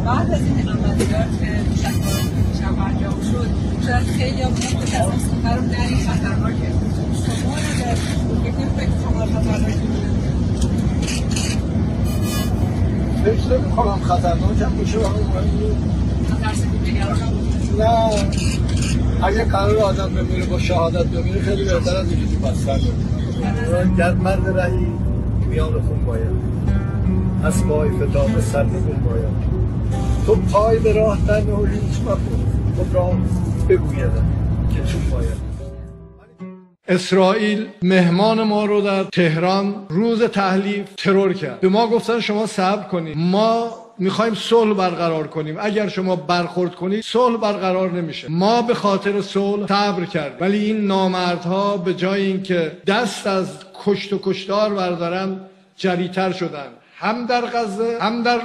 بعد از این عملیات که شب انجام شد شاید خیلی هم که از سفر رو نری خطرناکه شما نظر فکر شما خطرناکه فکر نمی‌کنم خطرناک هم میشه نه اگه قرار آدم بمیره با شهادت بمیره خیلی بهتر از اینکه تو بستر بمیره. گر مرد رهی میان خون باید از پای فتاق سر نگون باید تو پای به راه در نه و هیچ مفهوم خود راه بگویدن که چون باید. اسرائیل مهمان ما رو در تهران روز تحلیف ترور کرد. به ما گفتن شما صبر کنید، ما میخوایم صلح برقرار کنیم، اگر شما برخورد کنید صلح برقرار نمیشه. ما به خاطر صلح صبر کردیم، ولی این نامردها به جای اینکه دست از کشت و کشتار بردارن جریتر شدن، هم در غزه هم در